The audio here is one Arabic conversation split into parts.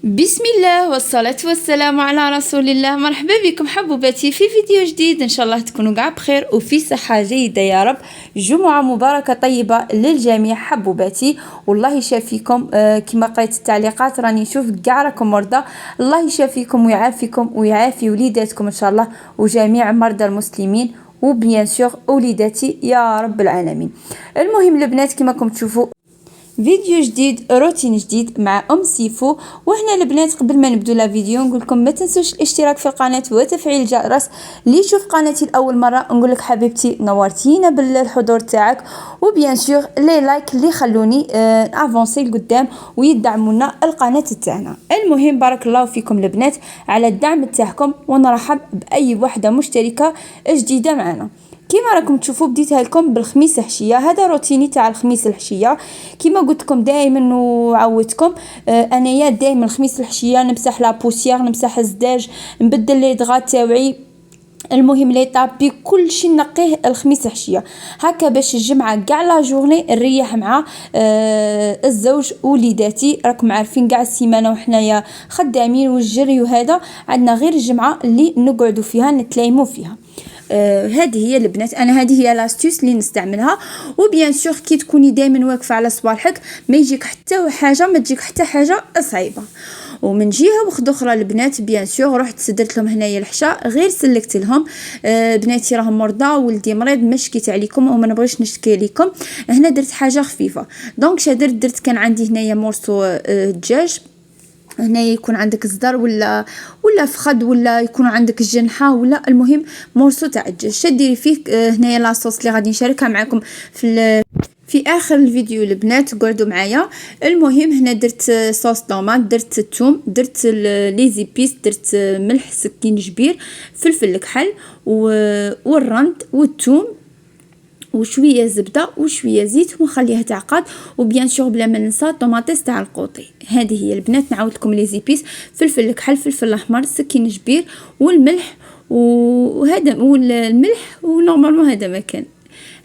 بسم الله والصلاة والسلام على رسول الله. مرحبا بكم حبوباتي في فيديو جديد، ان شاء الله تكونوا قاع بخير وفي صحة جيدة يا رب. جمعة مباركة طيبة للجميع حبوباتي، والله يشافيكم. كما قريت التعليقات راني نشوف كاع راكم مرضى، الله يشافيكم ويعافيكم ويعافي وليداتكم ان شاء الله وجميع مرضى المسلمين وبيان سور وليداتي يا رب العالمين. المهم البنات كما راكم تشوفوا فيديو جديد روتين جديد مع سيفو. وهنا البنات قبل ما نبدو لا فيديو نقول لكم ما تنسوش الاشتراك في القناه وتفعيل الجرس. اللي يشوف قناتي لاول مره نقول لك حبيبتي نورتينا بالحضور تاعك، وبيان سور لي لايك اللي خلوني افونسي لقدام ويدعمونا القناه تاعنا. المهم بارك الله فيكم البنات على الدعم تاعكم، ونرحب باي وحده مشتركه جديده معنا. كما راكم تشوفوا بديتها لكم بالخميس الحشيه، هذا روتيني تاع الخميس الحشيه. كما قلت لكم دائما وعودتكم، انايا دائما الخميس الحشيه نمسح لا بوسيير، نمسح الزداج، نبدل لي دغات تاوعي، المهم لي طابي كل شيء نقيه الخميس الحشيه هكا باش الجمعه كاع لا جورني نريح مع الزوج وليداتي. راكم عارفين كاع السيمانه وحنايا خدامين والجري، وهذا عندنا غير الجمعه اللي نقعدوا فيها نتلايموا فيها. هذه هي البنات، انا هذه هي لاستيوس اللي نستعملها. وبيان سور كي تكوني دائما واقفه على صوالحك ما يجيك حتى حاجه، ما تجيك حتى حاجه صعيبه. ومن جهه واحده اخرى البنات بيان سور رحت درت لهم هنايا الحشاء، غير سلكت لهم. بناتي راهم مرضى، ولدي مريض، ما شكيت عليكم وما نبغيش نشكي لكم. هنا درت حاجه خفيفه، دونك درت كان عندي هنايا مورسو دجاج، هنا يكون عندك صدر ولا فخد، ولا يكون عندك الجنحه، ولا المهم مورسو تاع الدجاج شديري فيه. هنايا لاصوص اللي غادي نشاركها معكم في اخر الفيديو البنات، قعدوا معايا. المهم هنا درت صوص طوماط، درت الثوم، درت لي زيبيس، درت ملح، سكين جبير، فلفل كحل والرند والثوم وشويه زبده وشويه زيت، ونخليها تعقد. وبيان سور بلا ما ننسى طوماطيس تاع القوطي. هذه هي البنات، نعاود لكم لي زيبيس، فلفل كحل، فلفل احمر، سكين جبير، والملح، وهذا والملح، ونورمالمون هذا ما كان.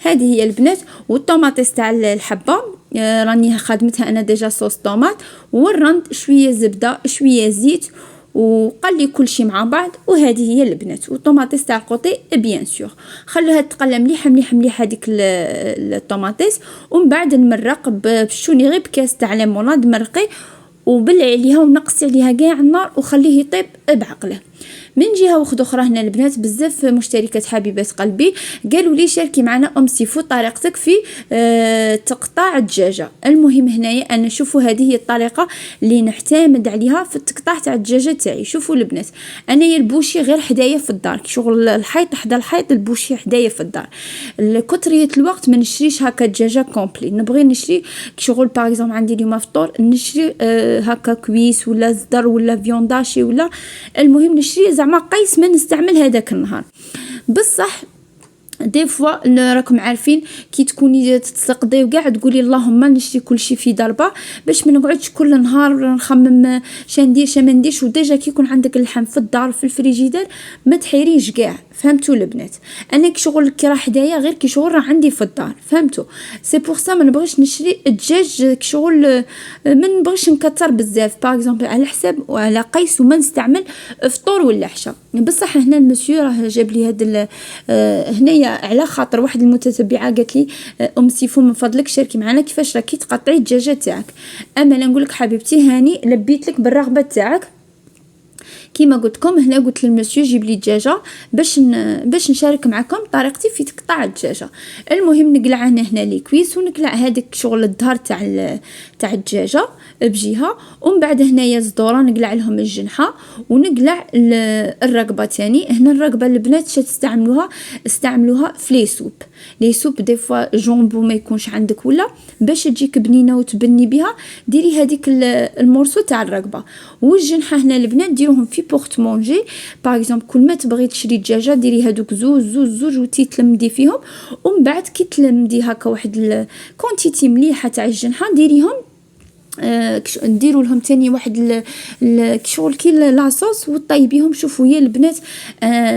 هذه هي البنات، والطوماطيس تاع الحبه راني خدمتها انا ديجا صوص طوماط، والرند شويه زبده شويه زيت، وقلي كل شيء مع بعض. وهذه هي البنات، والطوماطيس تاع القوطي بيان سور خلوها تقلى مليح هذيك الطوماطيس. ومن بعد نمرق بشوني غير بكاس تاع ليموناد مرقي، وبلعي عليها ونقصي عليها كاع النار وخليه يطيب بعقله. من جهه اخرى هنا البنات بزاف مشتركات حبيبات قلبي قالوا لي شاركي معنا سيفو طريقتك في تقطاع الدجاجه. المهم هنايا انا شوفوا هذه هي الطريقه اللي نعتمد عليها في التقطاع تاع الدجاجه تاعي. شوفوا البنات، انايا البوشي غير حدايا في الدار، شغل الحيط حدا الحيط، البوشي حدايا في الدار. لكثريه الوقت ما نشريش هكا دجاجه كومبلي، نبغي نشري شغل باغ اكزومبل عندي اليوم فطور نشري هكا كويس ولا زدر ولا فيونداشي، ولا المهم نشري زعما قيس ما نستعمل هذاك النهار. بصح دي فوا راكم عارفين كي تكوني تتسقدي وقاعد تقولي اللهم نشري كل شيء في ضربه باش ما نقعدش كل نهار نخمم شندير ما نديرش. وديجا كي يكون عندك اللحم في الدار في الفريجيدر ما تحيريش كاع، فهمتوا البنات؟ انا كي شغل كي راه حدايا غير كي شغل راه عندي في الدار، فهمتوا؟ سي بور سا ما نبغيش نشري الدجاج كي شغل ما نبغيش نكثر بزاف باغ اكزومبل على حساب وعلى قيس، وما نستعمل فطور ولا عشاء. بصح هنا المسيو راه جاب لي هذا هنايا على خاطر واحد المتتبعه قالت لي سيفو من فضلك شاركي معنا كيفاش راكي تقطعي الدجاجه تاعك. اما لا نقول لك حبيبتي هاني لبيت لك بالرغبه تاعك. كيما قلت لكم هنا قلت للمسيو جيب لي دجاجه باش نشارك معكم طريقتي في تقطاع الدجاجه. المهم نقلع هنا لي كويس، ونقلع هذاك شغل الظهر تاع الدجاجه بجهه، ومن بعد هنايا زدوره نقلع لهم الجنحه، ونقلع الرقبه تاني. هنا الرقبه البنات استعملوها في لي سوب دي فوا جونبو ما يكونش عندك، ولا باش تجيك بنينه وتبني بها ديري هذيك المورسو تاع الرقبه. والجنحه هنا البنات ديروهم في بورت مونجي باغ اكزومبل كل ما تبغي تشري دجاجه ديري هذوك زوج وتتلمدي فيهم. ومن بعد كي تلمدي هكا واحد الكونتيتي مليحه تاع الجنحه ديريهم نديروا لهم تاني واحد شغل كي لاصوص وطيبيهم. شوفوا يا البنات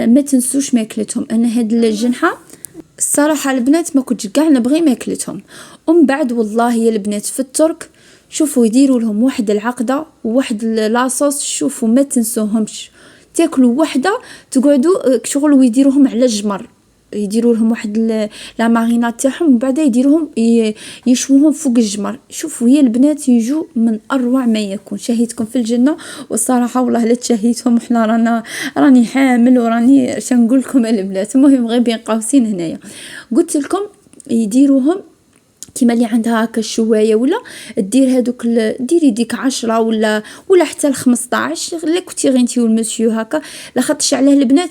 ما تنسوش ماكلتهم. انا هاد الجنحه الصراحه البنات ما كنتش كاع نبغي ماكلتهم. ومن بعد والله يا البنات في الترك شوفوا يديروا لهم واحد العقده وواحد لاصوص. شوفوا ما تنسوهمش، تاكلوا وحده تقعدوا شغل ويديروهم على الجمر، يديروا لهم واحد لا مارينات تاعهم ومن بعد يديروهم يشووهم فوق الجمر. شوفوا يا البنات يجوا من اروع ما يكون. شهيتكم في الجنه، والصراحه والله لا تشهيتهم، احنا راني حامل وراني شنقول لكم البنات. المهم غير بين قوسين هنايا قلت لكم يديروهم كيما اللي عندها هكا الشوايه ولا دير هذوك ديري ديك 10 ولا حتى 15 لا كنتي غير انتي والمسيو هكا، لاخاطش عليه البنات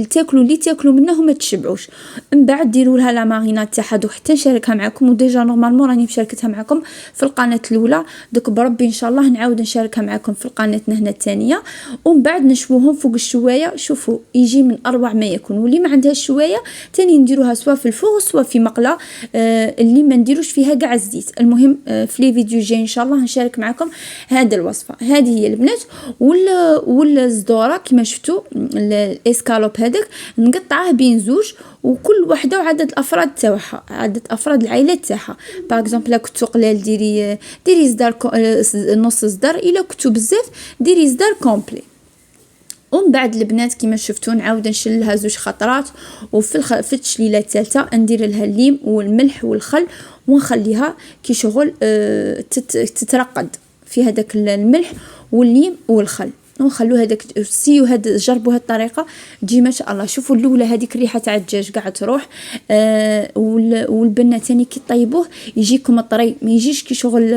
تاكلوا اللي تاكلوا منه وما تشبعوش. من بعد ديروا لها لا مارينات تاعها دوك حتى نشاركها معكم، وديجا نورمالمون راني مشاركتها معكم في القناه الاولى، دوك بربي ان شاء الله نعاود نشاركها معكم في قناتنا هنا الثانيه. ومن بعد نشووهم فوق الشوايه. شوفوا يجي من اروع ما يكون. واللي ما عندها الشوايه ثاني نديروها سواء في الفوغ سواء في مقله اللي ما نديروش فيها كاع الزيت. المهم في لي فيديو جاي ان شاء الله نشارك معكم هذه الوصفه. هذه هي البنات. والزدوره كما شفتوا الاسكالوب هذاك نقطعه بين زوج، وكل وحده وعدد الافراد تاعها، عدد افراد العائله تاعها. باغ اكزومبل لا كنتو قلال ديري زدار نص زدار، الا كنتو بزاف ديري زدار كومبلي. ومن بعد البنات كما شفتوا نعاود نشلها زوج خطرات، وفي التشليله الثالثه ندير لها الليم والملح والخل ونخليها كي شغل تترقد في هذاك الملح والليم والخل، ونخلو هذاك سيو هاد جربوا هاد الطريقه تجي ما شاء الله. شوفوا الاولى هذيك الريحه تاع الدجاج قاعد تروح، والبنه ثاني كي طيبوه يجيكم طري، ما يجيش كي شغل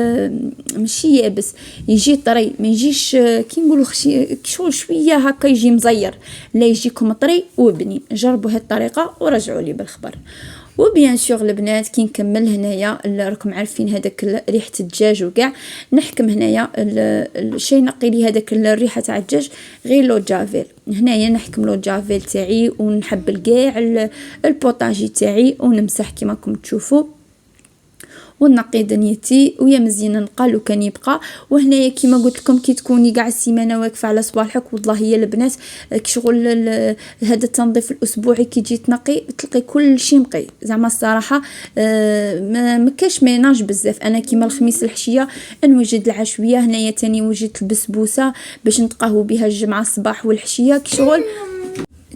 ماشي يابس، يجي طري، ما يجيش كي نقولوا شغل شويه هكا يجي مزير، لا يجيكم طري وبنين. جربوا هاد الطريقه ورجعوا لي بالخبر. وبيان سور البنات كي نكمل هنايا راكم عارفين هذاك ريحه الدجاج وكاع، نحكم هنايا الشيء نقي لي هذاك الريحه تاع الدجاج غير لو جافيل. هنايا نحكم لو جافيل تاعي ونحبل كاع البوطاجي تاعي ونمسح كيما راكم تشوفوا، ونقي دنيتي ويا مزيان نقال وكان يبقى. وهنايا كيما قلت لكم كي تكوني كاع السيمانه واقفه على صباحك والله يا البنات شغل هذا التنظيف الاسبوعي كي تجي تنقي تلقي كل شيء نقي زعما الصراحه. ما كاش ميناج بزاف. انا كيما الخميس الحشيه نوجد العشويه، هنايا تاني وجدت البسبوسه باش نتقهوى بها الجمعه الصباح والحشيه كي شغل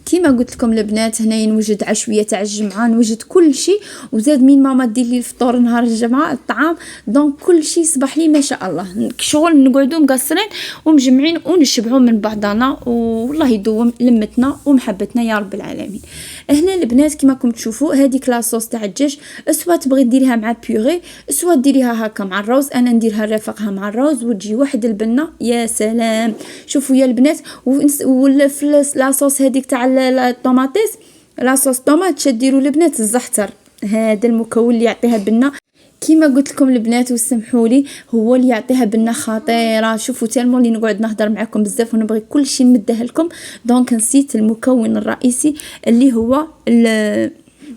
كيما قلت لكم البنات. هنايا نوجد عشويه تاع الجمعه، نوجد كل شيء، وزاد مين ماما دير لي الفطور نهار الجمعه الطعام، دونك كل شيء صباح لي ما شاء الله. شغل نقعدوا مقصرين ومجمعين ونشبعوا من بعضنا، والله يدوم لمتنا ومحبتنا يا رب العالمين. هنا البنات كيما راكم تشوفوا هذيك لاصوص تاع الدجاج، سواء تبغي ديريها مع بيوري سواء ديريها هكا مع الروز. انا نديرها رافقها مع الروز وتجي واحد البنه يا سلام. شوفوا يا البنات. وفي لاصوص هذيك تاع الطوماطيس لاصوص طوماط تديروا البنات الزعتر، هذا المكون اللي يعطيها بنه كيما قلت لكم البنات وسمحوا لي هو اللي يعطيها بنه خطيره. شوفوا تالمو اللي نقعد نهضر معكم بزاف ونبغي كل شيء نمدها لكم، دونك نسيت المكون الرئيسي اللي هو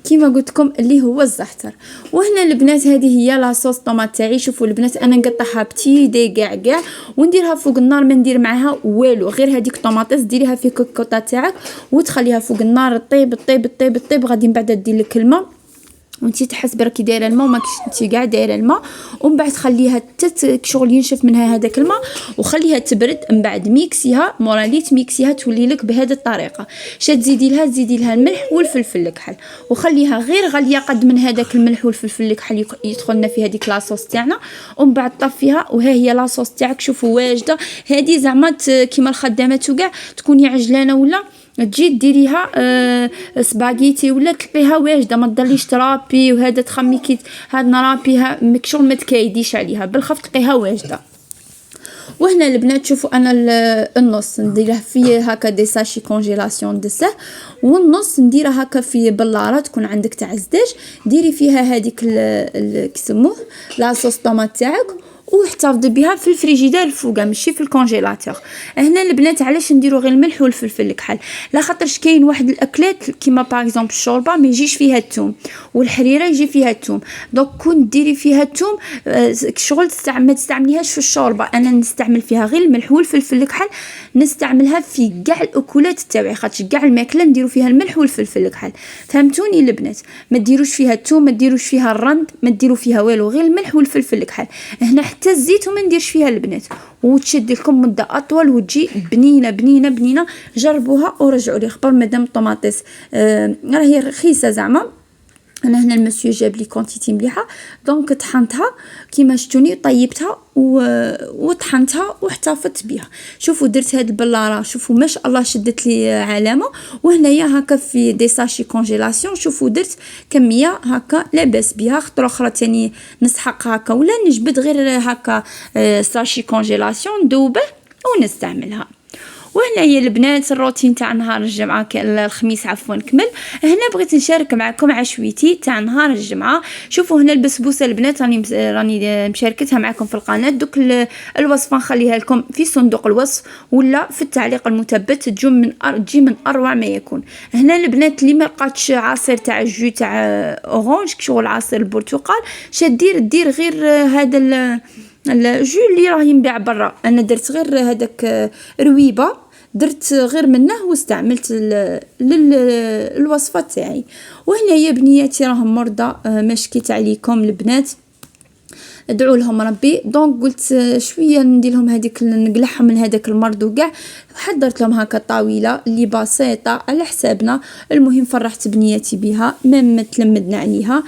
كيما قلت لكم اللي هو الزعتر. وهنا البنات هذه هي لاصوص طوماط تاعي. شوفوا البنات انا نقطعها بتي دي كاع ونديرها فوق النار، ما ندير معاها والو غير هذيك الطوماطيس ديريها في كوكوطه تاعك وتخليها فوق النار طيب غادي من بعد دير لك الماء وانتي تحسبي راكي دايره الماء وما كنتي كاع دايره الماء، ومن بعد خليها شغل ينشف منها هذاك الماء وخليها تبرد. من بعد ميكسيها مورالي تميكسيها تولي لك بهذه الطريقه. تزيدي لها الملح والفلفل الكحل وخليها غير غاليه قد من هذاك الملح والفلفل الكحل يدخلنا في هذيك لاصوص تاعنا، ومن بعد طفيها وها هي لاصوص تاعك. شوفوا واجده هذه زعما كيما الخدامات وكاع تكوني عجلانه ولا تجي ديريها سباغيتي ولا تلقيها واجده ما تضليش ترابي وهذا تخمي كي هاد نرابيها مكشغل ما تكايديش عليها بالخف تلقيها واجده. وهنا البنات شوفوا انا النص نديره فيه هكا دي ساشي كونجيلاسيون دسه، والنص نديرها هكا في بلاره تكون عندك تاع الزداج، ديري فيها هذيك كيسموه لاصوص طوماط تاعك واحتفظي بها في الفريجيدير الفوقه ماشي في الكونجيلاتور. هنا البنات علاش نديرو غير الملح والفلفل الكحل؟ لا خاطرش كاين واحد الاكلات كيما باغ اكزومبل الشوربه ما يجيش فيها الثوم والحريره يجي فيها الثوم، دونك كون ديري فيها الثوم شغل ما تستعمليهاش في الشوربه. انا نستعمل فيها غير الملح والفلفل الكحل، نستعملها في كاع الاكلات تاعي خاطر كاع الماكله نديرو فيها الملح والفلفل الكحل. فهمتوني البنات؟ ما ديروش فيها الثوم ما ديروش فيها الرند ما ديرو فيها والو غير الملح والفلفل الكحل. هنا حتى الزيت وما نديرش فيها البنات، وتشد لكم مده اطول وتجي بنينه بنينه بنينه. جربوها ورجعوا لي خبر. مادام الطوماطيس راهي رخيصه زعما، انا هنا المسيو جاب لي كونتيتي مليحه، دونك طحنتها كيما شفتوني، طيبتها وطحنتها واحتفظت بها. شوفوا درت هاد البلاره، شوفوا ما شاء الله شدت لي علامه. وهنايا هكا في دي ساشي كونجيلاسيون، شوفوا درت كميه هكا لاباس بها. خطره اخرى تاني نسحق هكا ولا نجبد غير هكا ساشي كونجيلاسيون ندوبه ونستعملها. وهنايا البنات الروتين تاع نهار الجمعه الخميس عفوا كمل. هنا بغيت نشارك معكم عشويتي تاع نهار الجمعه. شوفوا هنا البسبوسه البنات راني مشاركتها معكم في القناه. دوك الوصفه نخليها لكم في صندوق الوصف ولا في التعليق المثبت، تجي من اروع ما يكون. هنا البنات اللي ما لقاتش عصير تاع الجو تاع اورانج شغل عصير البرتقال، دير غير هذا الجو اللي راه ينباع برا. انا درت غير هذاك رويبه، درت غير منه واستعملت للوصفه تاعي. وهنايا بنياتي راهم مرضى، ما شكيت عليكم البنات، ادعوا لهم ربي. دونك قلت شويه ندير لهم هذيك، نقلعهم من هذاك المرض وكاع. حضرت لهم هكا طاوله اللي بسيطه على حسابنا. المهم فرحت بنياتي بها ما تلمدنا عليها.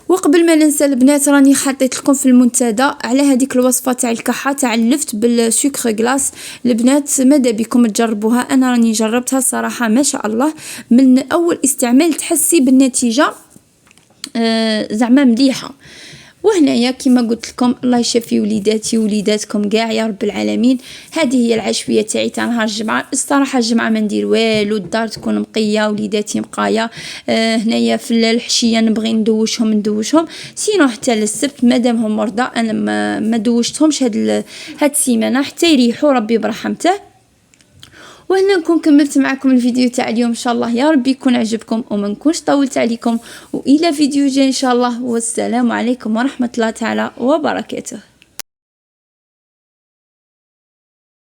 وقبل ما ننسى البنات، راني حطيت لكم في المنتدى على هذيك الوصفه تاع الكحه تاع اللفت بالسكر غلاس. البنات ماذا بكم تجربوها؟ انا راني جربتها صراحه ما شاء الله، من اول استعمال تحسي بالنتيجه زعما مليحه. وهنايا كما قلت لكم الله يشفي وليداتي وليداتكم كاع يا رب العالمين. هذه هي العشويه تاعي تاع نهار الجمعه. الصراحه الجمعه ما ندير والو، الدار تكون مقيه وليداتي مقايه. هنايا في الحشيه نبغي ندوشهم سينو حتى للسبت مادامهم مرضى. انا ما دوشتهمش هاد السيمانه حتى يريحوا ربي برحمته. وهنا نكون كملت معكم الفيديو تاع اليوم. ان شاء الله يا ربي يكون عجبكم وما نكونش طولت عليكم، والى فيديو جاي ان شاء الله. والسلام عليكم ورحمه الله تعالى وبركاته.